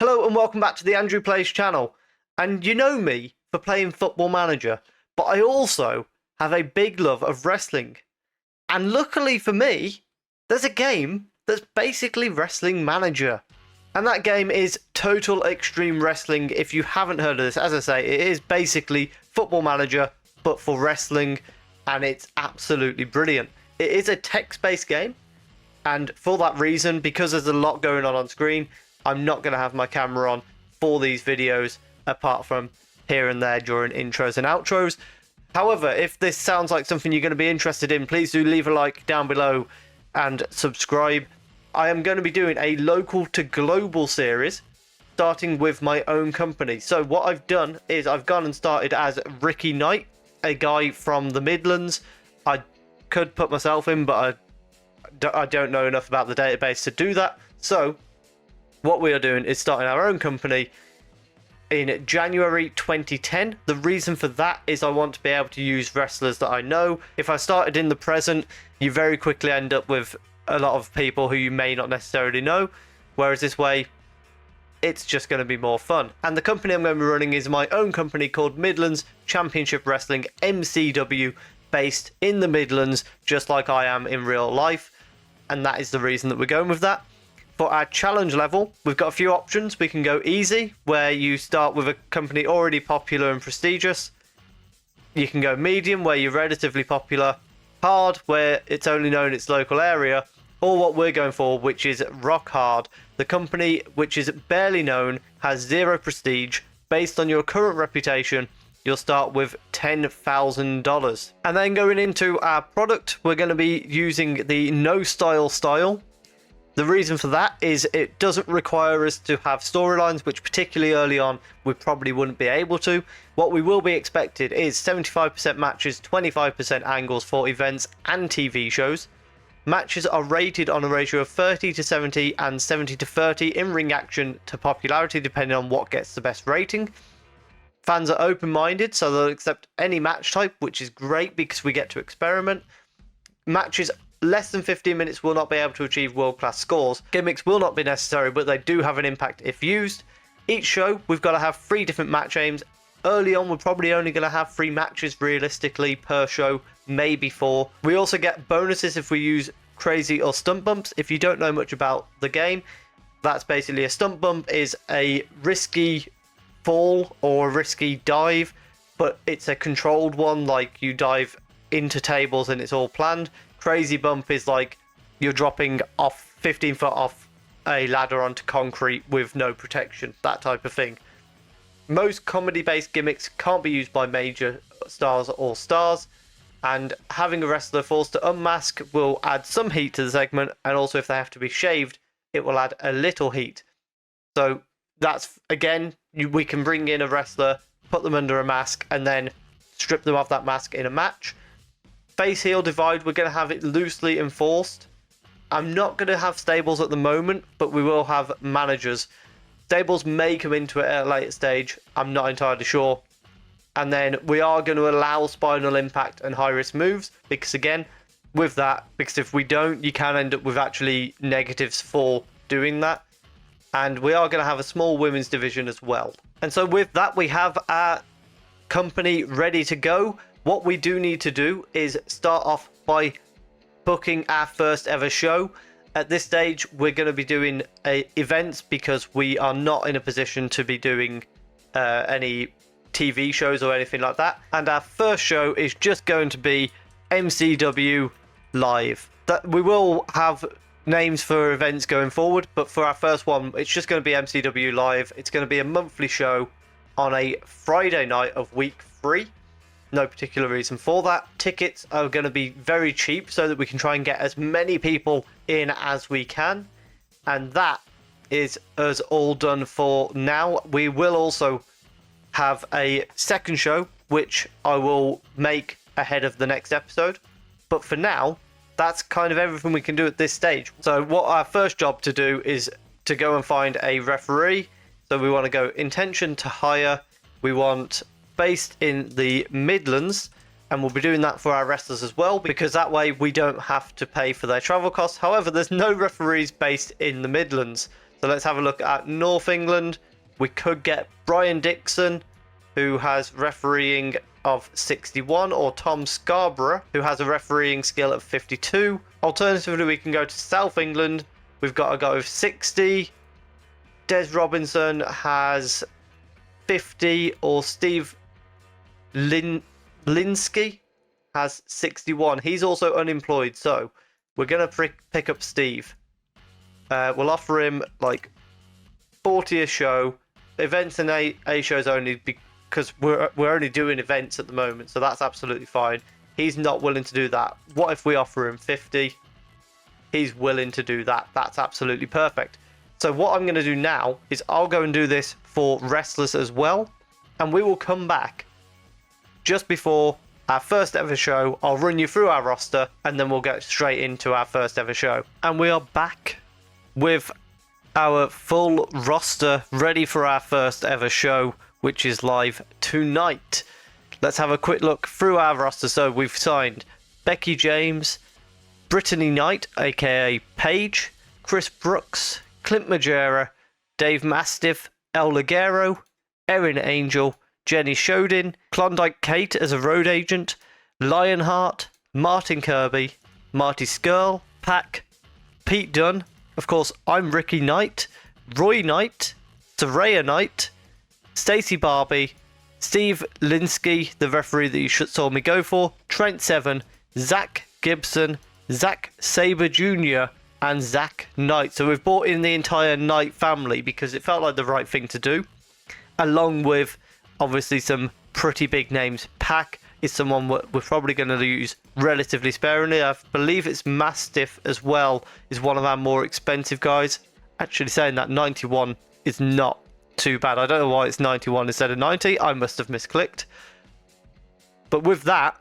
Hello and welcome back to the Andrew Plays channel. And you know me for playing Football Manager, but I also have a big love of wrestling. And luckily for me, there's a game that's basically Wrestling Manager. And that game is Total Extreme Wrestling. If you haven't heard of this, as I say, it is basically Football Manager, but for wrestling, and it's absolutely brilliant. It is a text-based game, and for that reason, because there's a lot going on screen, I'm not going to have my camera on for these videos, apart from here and there during intros and outros. However, if this sounds like something you're going to be interested in, please do leave a like down below and subscribe. I am going to be doing a local to global series, starting with my own company. So what I've done is I've gone and started as Ricky Knight, a guy from the Midlands. I could put myself in, but I don't know enough about the database to do that. So what we are doing is starting our own company in January 2010. The reason for that is I want to be able to use wrestlers that I know. If I started in the present, you very quickly end up with a lot of people who you may not necessarily know, whereas this way it's just going to be more fun. And the company I'm going to be running is my own company called Midlands Championship Wrestling, MCW, based in the Midlands, just like I am in real life, and that is the reason that we're going with that. For our challenge level, we've got a few options. We can go easy, where you start with a company already popular and prestigious. You can go medium, where you're relatively popular. Hard, where it's only known its local area. Or what we're going for, which is rock hard. The company, which is barely known, has zero prestige. Based on your current reputation, you'll start with $10,000. And then going into our product, we're going to be using the no style. The reason for that is it doesn't require us to have storylines, which particularly early on we probably wouldn't be able to. What we will be expected is 75% matches, 25% angles for events and TV shows. Matches are rated on a ratio of 30-70 and 70-30 in ring action to popularity, depending on what gets the best rating. Fans are open-minded, so they'll accept any match type, which is great because we get to experiment. Matches less than 15 minutes will not be able to achieve world-class scores. Gimmicks will not be necessary, but they do have an impact if used. Each show, we've got to have 3 different match aims. Early on, we're probably only going to have 3 matches realistically per show, maybe 4. We also get bonuses if we use crazy or stunt bumps. If you don't know much about the game, that's basically a stunt bump is a risky fall or a risky dive, but it's a controlled one, like you dive into tables and it's all planned. Crazy bump is like you're dropping off 15 foot off a ladder onto concrete with no protection, that type of thing. Most comedy-based gimmicks can't be used by major stars or stars, and having a wrestler forced to unmask will add some heat to the segment, and also if they have to be shaved, it will add a little heat. So that's, again, we can bring in a wrestler, put them under a mask, and then strip them off that mask in a match. Face heel divide, we're going to have it loosely enforced. I'm not going to have stables at the moment, but we will have managers. Stables may come into it at a later stage, I'm not entirely sure. And then we are going to allow spinal impact and high risk moves, because again, with that, because if we don't, you can end up with actually negatives for doing that. And we are going to have a small women's division as well. And so with that, we have our company ready to go. What we do need to do is start off by booking our first ever show. At this stage, we're going to be doing events because we are not in a position to be doing any TV shows or anything like that. And our first show is just going to be MCW Live. That we will have names for events going forward, but for our first one, it's just going to be MCW Live. It's going to be a monthly show on a Friday night of week 3. No particular reason for that. Tickets are going to be very cheap so that we can try and get as many people in as we can. And that is us all done for now. We will also have a second show, which I will make ahead of the next episode. But for now, that's kind of everything we can do at this stage. So what our first job to do is to go and find a referee. So we want to go intention to hire. We want based in the Midlands, and we'll be doing that for our wrestlers as well, because that way we don't have to pay for their travel costs. However, there's no referees based in the Midlands, So let's have a look at North England. We could get Brian Dixon, who has refereeing of 61, or Tom Scarborough, who has a refereeing skill of 52. Alternatively, we can go to South England. We've got a guy with 60. Des Robinson has 50, or Steve Linsky has 61. He's also unemployed, so we're going to pick up Steve. We'll offer him like 40 a show. Events and A shows only because we're only doing events at the moment, so that's absolutely fine. He's not willing to do that. What if we offer him 50? He's willing to do that. That's absolutely perfect. So what I'm going to do now is I'll go and do this for wrestlers as well, and we will come back just before our first ever show. I'll run you through our roster, and then we'll get straight into our first ever show. And we are back with our full roster ready for our first ever show, which is live tonight. Let's have a quick look through our roster. So we've signed Becky James, Brittany Knight, aka Paige, Chris Brooks, Clint Majera, Dave Mastiff, El Ligero, Erin Angel, Jenny Shodin, Klondike Kate as a road agent, Lionheart, Martin Kirby, Marty Skrull, Pack, Pete Dunne, of course I'm Ricky Knight, Roy Knight, Saraya Knight, Stacey Barbie, Steve Linsky, the referee that you saw me go for, Trent Seven, Zach Gibson, Zack Sabre Jr., and Zach Knight. So we've brought in the entire Knight family because it felt like the right thing to do, along with obviously some pretty big names. Pack is someone we're probably going to use relatively sparingly. I believe it's Mastiff as well, is one of our more expensive guys. Actually saying that 91 is not too bad. I don't know why it's 91 instead of 90. I must have misclicked. But with that,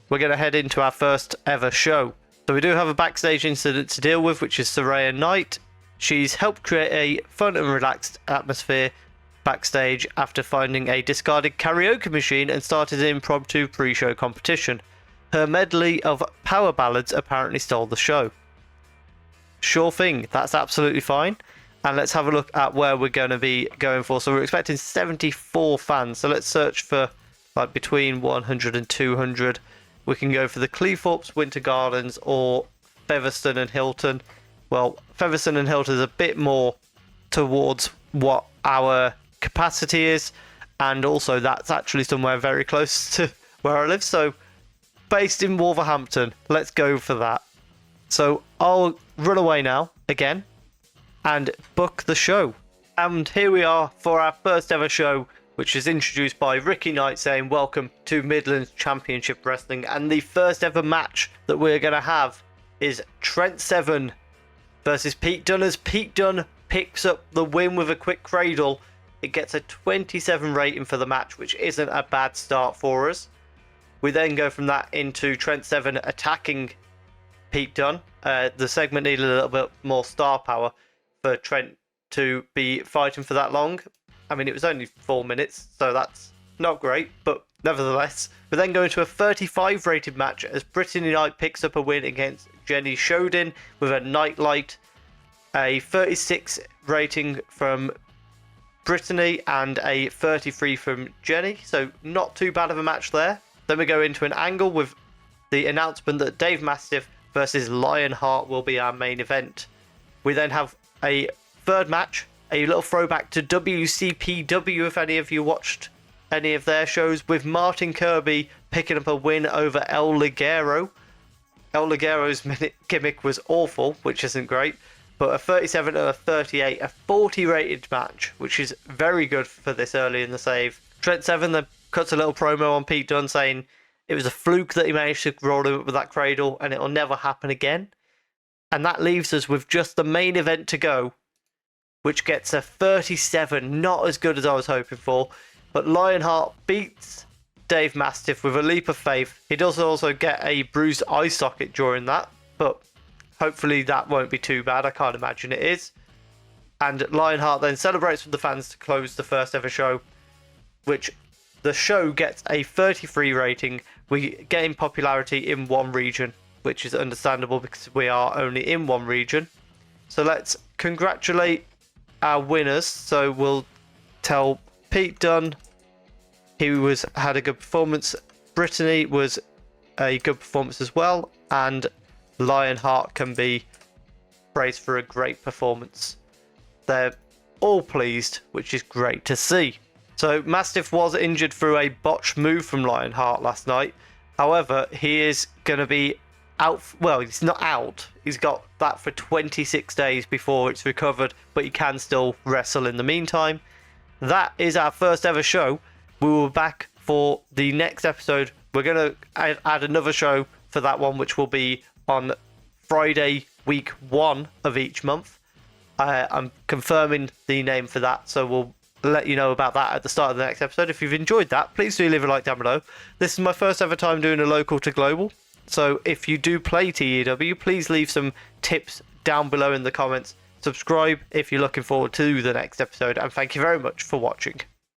we're going to head into our first ever show. So we do have a backstage incident to deal with, which is Saraya Knight. She's helped create a fun and relaxed atmosphere backstage after finding a discarded karaoke machine and started an impromptu pre-show competition. Her medley of power ballads apparently stole the show. Sure thing, that's absolutely fine. And let's have a look at where we're going to be going for. So we're expecting 74 fans. So let's search for like between 100 and 200. We can go for the Cleethorpes, Winter Gardens, or Featherstone and Hilton. Well, Featherstone and Hilton is a bit more towards what our capacity is, and also that's actually somewhere very close to where I live. So, based in Wolverhampton, let's go for that. So, I'll run away now, again, and book the show. And here we are for our first ever show, which is introduced by Ricky Knight saying, "Welcome to Midlands Championship Wrestling." And the first ever match that we're going to have is Trent Seven versus Pete Dunne, as Pete Dunne picks up the win with a quick cradle. It gets a 27 rating for the match, which isn't a bad start for us. We then go from that into Trent Seven attacking Pete Dunne. The segment needed a little bit more star power for Trent to be fighting for that long. I mean, it was only 4 minutes, so that's not great, but nevertheless. We then go into a 35 rated match as Brittany Knight picks up a win against Jenny Shodin with a nightlight. A 36 rating from Brittany and a 33 from Jenny, so not too bad of a match there. Then we go into an angle with the announcement that Dave Mastiff versus Lionheart will be our main event. We then have a third match, a little throwback to WCPW if any of you watched any of their shows, with Martin Kirby picking up a win over El Ligero. El Ligero's gimmick was awful, which isn't great, but a 37 and a 38, a 40 rated match, which is very good for this early in the save. Trent Seven then cuts a little promo on Pete Dunne saying it was a fluke that he managed to roll him up with that cradle and it'll never happen again. And that leaves us with just the main event to go, which gets a 37, not as good as I was hoping for. But Lionheart beats Dave Mastiff with a leap of faith. He does also get a bruised eye socket during that, but hopefully that won't be too bad. I can't imagine it is. And Lionheart then celebrates with the fans to close the first ever show, which the show gets a 33 rating. We gain popularity in one region, which is understandable because we are only in one region. So let's congratulate our winners. So we'll tell Pete Dunne he had a good performance. Brittany was a good performance as well, and Lionheart can be praised for a great performance. They're all pleased, which is great to see. So Mastiff was injured through a botched move from Lionheart last night. However, he is going to be out. Well, he's not out. He's got that for 26 days before it's recovered, but he can still wrestle in the meantime. That is our first ever show. We will be back for the next episode. We're going to add another show for that one, which will be on Friday, week 1 of each month. I'm confirming the name for that, so we'll let you know about that at the start of the next episode. If you've enjoyed that, please do leave a like down below. This is my first ever time doing a local to global, so if you do play TEW, please leave some tips down below in the comments. Subscribe if you're looking forward to the next episode, and thank you very much for watching.